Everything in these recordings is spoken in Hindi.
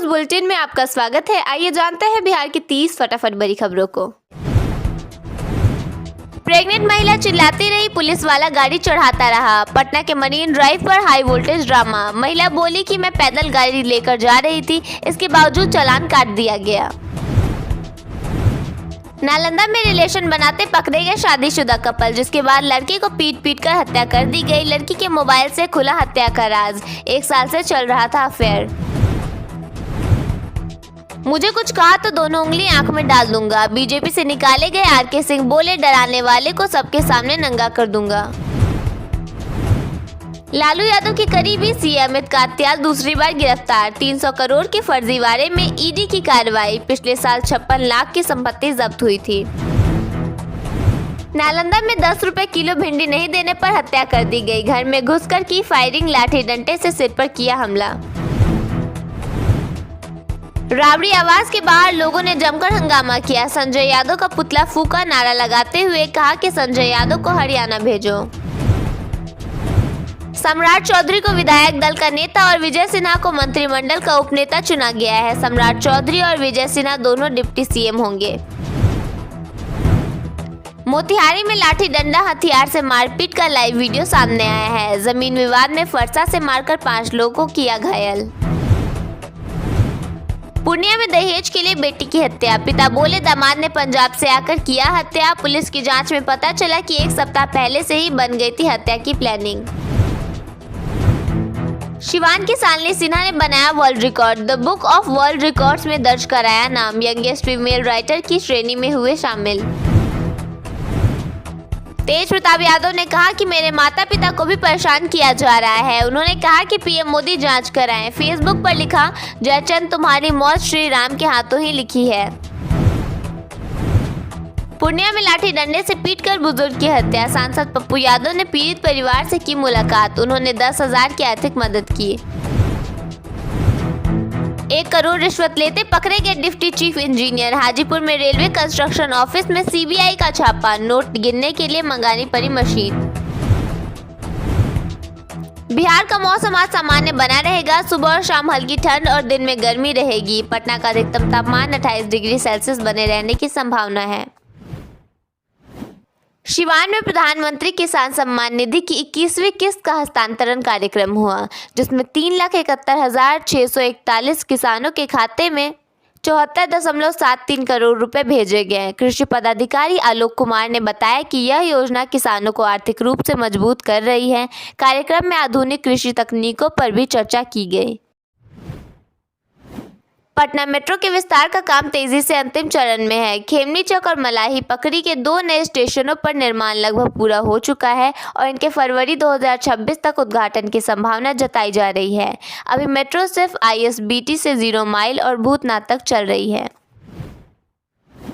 न्यूज बुलेटिन में आपका स्वागत है। आइए जानते हैं बिहार की 30 फटाफट बड़ी खबरों को। प्रेग्नेंट महिला चिल्लाती रही, पुलिस वाला गाड़ी चढ़ाता रहा। पटना के मरीन ड्राइव पर हाई वोल्टेज ड्रामा। महिला बोली कि मैं पैदल गाड़ी लेकर जा रही थी, इसके बावजूद चालान काट दिया गया। नालंदा में रिलेशन बनाते पकड़े गए शादीशुदा कपल, जिसके बाद लड़की को पीट कर हत्या कर दी गई। लड़की के मोबाइल से खुला हत्या का राज, 1 साल से चल रहा था अफेयर। मुझे कुछ कहा तो दोनों उंगली आंख में डाल दूंगा। बीजेपी से निकाले गए आर.के. सिंह बोले, डराने वाले को सबके सामने नंगा कर दूंगा। लालू यादव के करीबी सीएम अमित कात्याल दूसरी बार गिरफ्तार। 300 करोड़ के फर्जीवाड़े में ईडी की कार्रवाई। पिछले साल 56 लाख की संपत्ति जब्त हुई थी। नालंदा में 10 रुपए किलो भिंडी नहीं देने पर हत्या कर दी गई। घर में घुसकर की फायरिंग, लाठी डंडे से सिर पर किया हमला। राबड़ी आवास के बाहर लोगों ने जमकर हंगामा किया। संजय यादव का पुतला फूका, नारा लगाते हुए कहा कि संजय यादव को हरियाणा भेजो। सम्राट चौधरी को विधायक दल का नेता और विजय सिन्हा को मंत्रिमंडल का उपनेता चुना गया है। सम्राट चौधरी और विजय सिन्हा दोनों डिप्टी सीएम होंगे। मोतिहारी में लाठी डंडा हथियार से मारपीट का लाइव वीडियो सामने आया है। जमीन विवाद में फरसा से मारकर 5 लोगों को किया घायल। पूर्णिया में दहेज के लिए बेटी की हत्या। पिता बोले, दामाद ने पंजाब से आकर किया हत्या। पुलिस की जांच में पता चला कि 1 सप्ताह पहले से ही बन गई थी हत्या की प्लानिंग। शिवानगी सालनी सिन्हा ने बनाया world record. The book of world records में दर्ज कराया नाम। यंगेस्ट फीमेल राइटर की श्रेणी में हुए शामिल। तेज प्रताप यादव ने कहा कि मेरे माता पिता को भी परेशान किया जा रहा है। उन्होंने कहा कि पीएम मोदी जांच कराएं। फेसबुक पर लिखा, जयचंद तुम्हारी मौत श्री राम के हाथों ही लिखी है। पूर्णिया में लाठी डंडे से पीटकर बुजुर्ग की हत्या। सांसद पप्पू यादव ने पीड़ित परिवार से की मुलाकात। उन्होंने 10,000 की आर्थिक मदद की। 1 करोड़ रिश्वत लेते पकड़े गए डिप्टी चीफ इंजीनियर। हाजीपुर में रेलवे कंस्ट्रक्शन ऑफिस में सीबीआई का छापा। नोट गिनने के लिए मंगानी पड़ी मशीन। बिहार का मौसम आज सामान्य बना रहेगा। सुबह और शाम हल्की ठंड और दिन में गर्मी रहेगी। पटना का अधिकतम तापमान 28 डिग्री सेल्सियस बने रहने की संभावना है। शिवान में प्रधानमंत्री किसान सम्मान निधि की 21वीं किस्त का हस्तांतरण कार्यक्रम हुआ, जिसमें 3,71,641 किसानों के खाते में 74.73 करोड़ रुपए भेजे गए। कृषि पदाधिकारी आलोक कुमार ने बताया कि यह योजना किसानों को आर्थिक रूप से मजबूत कर रही है। कार्यक्रम में आधुनिक कृषि तकनीकों पर भी चर्चा की गई। पटना मेट्रो के विस्तार का काम तेजी से अंतिम चरण में है। खेमनी चौक और मलाही पकड़ी के 2 नए स्टेशनों पर निर्माण लगभग पूरा हो चुका है और इनके फरवरी 2026 तक उद्घाटन की संभावना जताई जा रही है। अभी मेट्रो सिर्फ ISBT से 0 माइल और भूतनाथ तक चल रही है।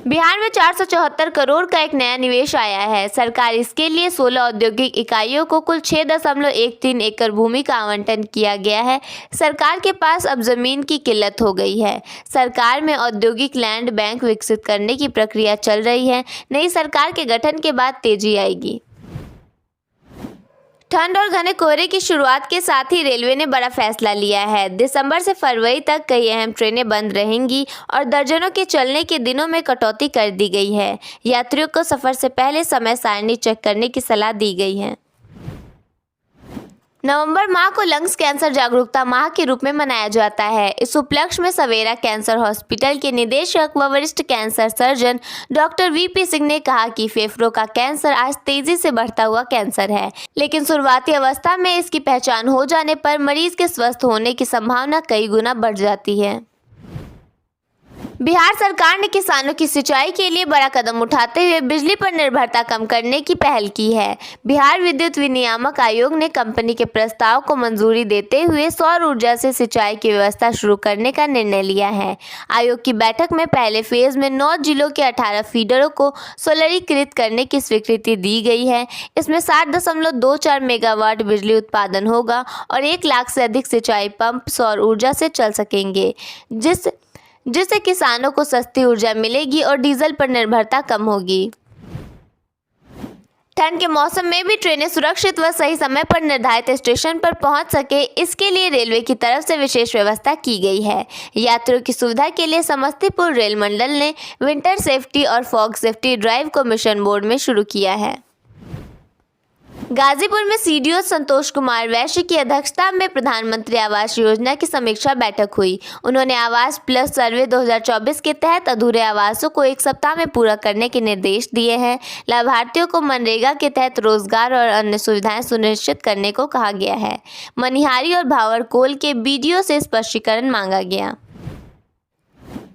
बिहार में 474 करोड़ का एक नया निवेश आया है। सरकार इसके लिए 16 औद्योगिक इकाइयों को कुल 6.13 एकड़ भूमि का आवंटन किया गया है। सरकार के पास अब जमीन की किल्लत हो गई है। सरकार में औद्योगिक लैंड बैंक विकसित करने की प्रक्रिया चल रही है। नई सरकार के गठन के बाद तेजी आएगी। ठंड और घने कोहरे की शुरुआत के साथ ही रेलवे ने बड़ा फैसला लिया है। दिसंबर से फरवरी तक कई अहम ट्रेनें बंद रहेंगी और दर्जनों के चलने के दिनों में कटौती कर दी गई है। यात्रियों को सफर से पहले समय सारणी चेक करने की सलाह दी गई है। नवंबर माह को लंग्स कैंसर जागरूकता माह के रूप में मनाया जाता है। इस उपलक्ष्य में सवेरा कैंसर हॉस्पिटल के निदेशक व वरिष्ठ cancer surgeon doctor VP Singh ने कहा कि फेफड़ों का कैंसर आज तेजी से बढ़ता हुआ कैंसर है, लेकिन शुरुआती अवस्था में इसकी पहचान हो जाने पर मरीज के स्वस्थ होने की संभावना कई गुना बढ़ जाती है। बिहार सरकार ने किसानों की सिंचाई के लिए बड़ा कदम उठाते हुए बिजली पर निर्भरता कम करने की पहल की है। बिहार विद्युत विनियामक आयोग ने कंपनी के प्रस्ताव को मंजूरी देते हुए सौर ऊर्जा से सिंचाई की व्यवस्था शुरू करने का निर्णय लिया है। आयोग की बैठक में पहले फेज में 9 जिलों के 18 फीडरों को सोलरीकृत करने की स्वीकृति दी गई है। इसमें 60.24 मेगावाट बिजली उत्पादन होगा और 1 लाख से अधिक सिंचाई पंप सौर ऊर्जा से चल सकेंगे, जिससे किसानों को सस्ती ऊर्जा मिलेगी और डीजल पर निर्भरता कम होगी। ठंड के मौसम में भी ट्रेनें सुरक्षित व सही समय पर निर्धारित स्टेशन पर पहुंच सके, इसके लिए रेलवे की तरफ से विशेष व्यवस्था की गई है। यात्रियों की सुविधा के लिए समस्तीपुर रेल मंडल ने विंटर सेफ्टी और फॉग सेफ्टी ड्राइव को मिशन मोड में शुरू किया है। गाजीपुर में सीडीओ संतोष कुमार वैश्य की अध्यक्षता में प्रधानमंत्री आवास योजना की समीक्षा बैठक हुई। उन्होंने आवास प्लस सर्वे 2024 के तहत अधूरे आवासों को 1 सप्ताह में पूरा करने के निर्देश दिए हैं। लाभार्थियों को मनरेगा के तहत रोजगार और अन्य सुविधाएं सुनिश्चित करने को कहा गया है। मनिहारी और भावरकोल के बीडीओ से स्पष्टीकरण मांगा गया।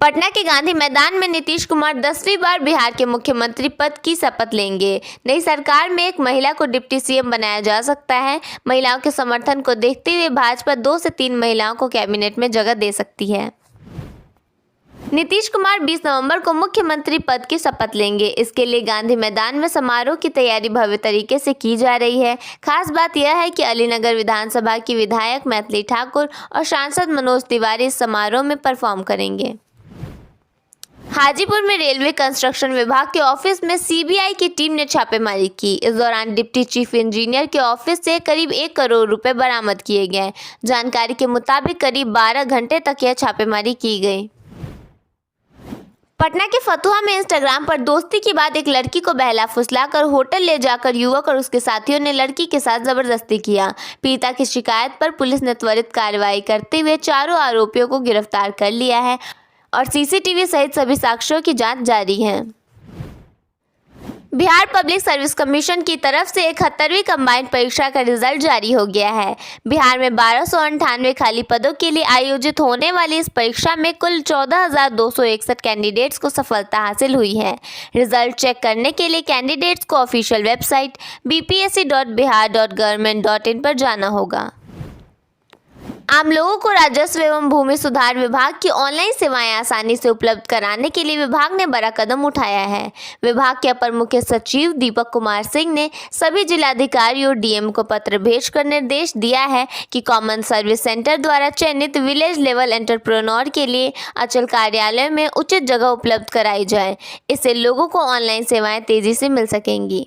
पटना के गांधी मैदान में नीतीश कुमार 10वीं बार बिहार के मुख्यमंत्री पद की शपथ लेंगे। नई सरकार में एक महिला को डिप्टी सीएम बनाया जा सकता है। महिलाओं के समर्थन को देखते हुए भाजपा 2 से 3 महिलाओं को कैबिनेट में जगह दे सकती है। नीतीश कुमार 20 नवंबर को मुख्यमंत्री पद की शपथ लेंगे। इसके लिए गांधी मैदान में समारोह की तैयारी भव्य तरीके से की जा रही है। खास बात यह है कि अलीनगर विधानसभा की विधायक मैथिली ठाकुर और सांसद मनोज तिवारी इस समारोह में परफॉर्म करेंगे। हाजीपुर में रेलवे कंस्ट्रक्शन विभाग के ऑफिस में सीबीआई की टीम ने छापेमारी की। इस दौरान डिप्टी चीफ इंजीनियर के ऑफिस से करीब 1 करोड़ रुपए बरामद किए गए। जानकारी के मुताबिक करीब 12 घंटे तक यह छापेमारी की गई। पटना के फतुहा में इंस्टाग्राम पर दोस्ती की बाद एक लड़की को बहला फुसलाकर होटल ले जाकर युवक और उसके साथियों ने लड़की के साथ जबरदस्ती किया। पीड़िता की शिकायत पर पुलिस ने त्वरित कार्रवाई करते हुए चारों आरोपियों को गिरफ्तार कर लिया है और सीसीटीवी सहित सभी साक्ष्यों की जांच जारी है। बिहार पब्लिक सर्विस कमीशन की तरफ से 71वीं कंबाइंड परीक्षा का रिजल्ट जारी हो गया है। बिहार में 1298 खाली पदों के लिए आयोजित होने वाली इस परीक्षा में कुल 14,261 कैंडिडेट्स को सफलता हासिल हुई है। रिजल्ट चेक करने के लिए कैंडिडेट्स को ऑफिशियल वेबसाइट bpsc.bihar.government.in पर जाना होगा। आम लोगों को राजस्व एवं भूमि सुधार विभाग की ऑनलाइन सेवाएं आसानी से उपलब्ध कराने के लिए विभाग ने बड़ा कदम उठाया है। विभाग के अपर मुख्य सचिव दीपक कुमार सिंह ने सभी जिलाधिकारियों और डीएम को पत्र भेजकर निर्देश दिया है कि कॉमन सर्विस सेंटर द्वारा चयनित विलेज लेवल एंटरप्रेन्योर के लिए अंचल कार्यालय में उचित जगह उपलब्ध कराई जाए। इससे लोगों को ऑनलाइन सेवाएं तेजी से मिल सकेंगी।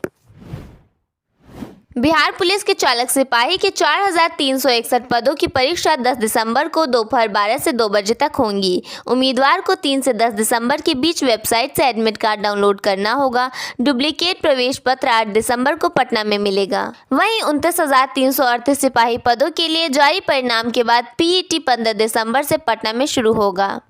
बिहार पुलिस के चालक सिपाही के 4,361 पदों की परीक्षा 10 दिसंबर को दोपहर 12 से 2 बजे तक होंगी। उम्मीदवार को 3 से 10 दिसंबर के बीच वेबसाइट से एडमिट कार्ड डाउनलोड करना होगा। डुप्लीकेट प्रवेश पत्र 8 दिसंबर को पटना में मिलेगा। वहीं 29,338 सिपाही पदों के लिए जारी परिणाम के बाद पीईटी 15 दिसंबर से पटना में शुरू होगा।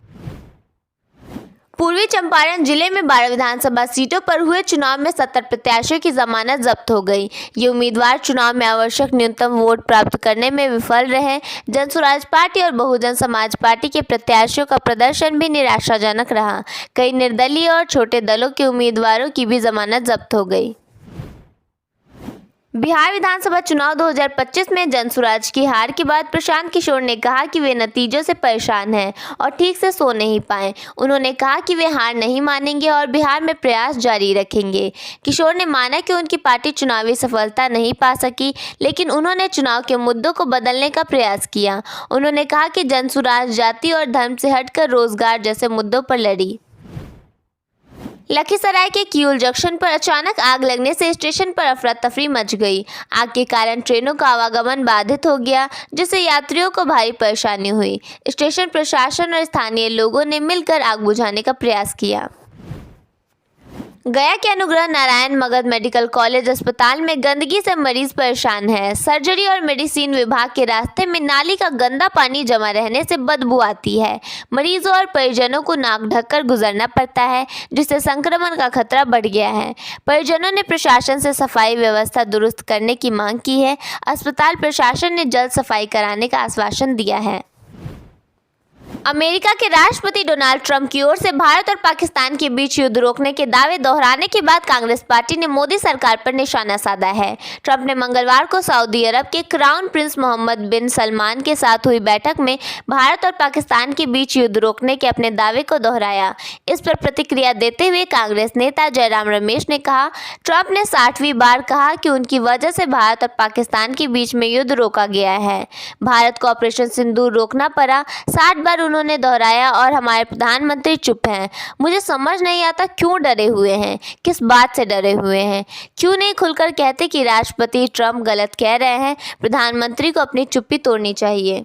पूर्वी चंपारण जिले में 12 विधानसभा सीटों पर हुए चुनाव में 70 प्रत्याशियों की जमानत जब्त हो गई। ये उम्मीदवार चुनाव में आवश्यक न्यूनतम वोट प्राप्त करने में विफल रहे। जनसुराज पार्टी और बहुजन समाज पार्टी के प्रत्याशियों का प्रदर्शन भी निराशाजनक रहा। कई निर्दलीय और छोटे दलों के उम्मीदवारों की भी जमानत जब्त हो गई। बिहार विधानसभा चुनाव 2025 में जनसुराज की हार के बाद प्रशांत किशोर ने कहा कि वे नतीजों से परेशान हैं और ठीक से सो नहीं पाए। उन्होंने कहा कि वे हार नहीं मानेंगे और बिहार में प्रयास जारी रखेंगे। किशोर ने माना कि उनकी पार्टी चुनावी सफलता नहीं पा सकी, लेकिन उन्होंने चुनाव के मुद्दों को बदलने का प्रयास किया। उन्होंने कहा कि जनसुराज जाति और धर्म से हटकर रोजगार जैसे मुद्दों पर लड़ी। लखीसराय के किऊल जंक्शन पर अचानक आग लगने से स्टेशन पर अफरा तफरी मच गई। आग के कारण ट्रेनों का आवागमन बाधित हो गया, जिससे यात्रियों को भारी परेशानी हुई। स्टेशन प्रशासन और स्थानीय लोगों ने मिलकर आग बुझाने का प्रयास किया। गया के अनुग्रह नारायण मगध मेडिकल कॉलेज अस्पताल में गंदगी से मरीज परेशान है। सर्जरी और मेडिसिन विभाग के रास्ते में नाली का गंदा पानी जमा रहने से बदबू आती है। मरीजों और परिजनों को नाक ढककर गुजरना पड़ता है, जिससे संक्रमण का खतरा बढ़ गया है। परिजनों ने प्रशासन से सफाई व्यवस्था दुरुस्त करने की मांग की है। अस्पताल प्रशासन ने जल्द सफाई कराने का आश्वासन दिया है। अमेरिका के राष्ट्रपति डोनाल्ड ट्रंप की ओर से भारत और पाकिस्तान के बीच युद्ध रोकने के दावे दोहराने के बाद कांग्रेस पार्टी ने मोदी सरकार पर निशाना साधा है। ट्रंप ने मंगलवार को सऊदी अरब के क्राउन प्रिंस मोहम्मद बिन सलमान के साथ हुई बैठक में भारत और पाकिस्तान के बीच युद्ध रोकने के अपने दावे को दोहराया। इस पर प्रतिक्रिया देते हुए कांग्रेस नेता जयराम रमेश ने कहा, ट्रंप ने 60वीं बार कहा कि उनकी वजह से भारत और पाकिस्तान के बीच में युद्ध रोका गया है। भारत को ऑपरेशन सिंदूर रोकना पड़ा। 60 बार उन्होंने दोहराया और हमारे प्रधानमंत्री चुप हैं। मुझे समझ नहीं आता क्यों डरे हुए हैं, किस बात से डरे हुए हैं। क्यों नहीं खुलकर कहते कि राष्ट्रपति ट्रंप गलत कह रहे हैं। प्रधानमंत्री को अपनी चुप्पी तोड़नी चाहिए।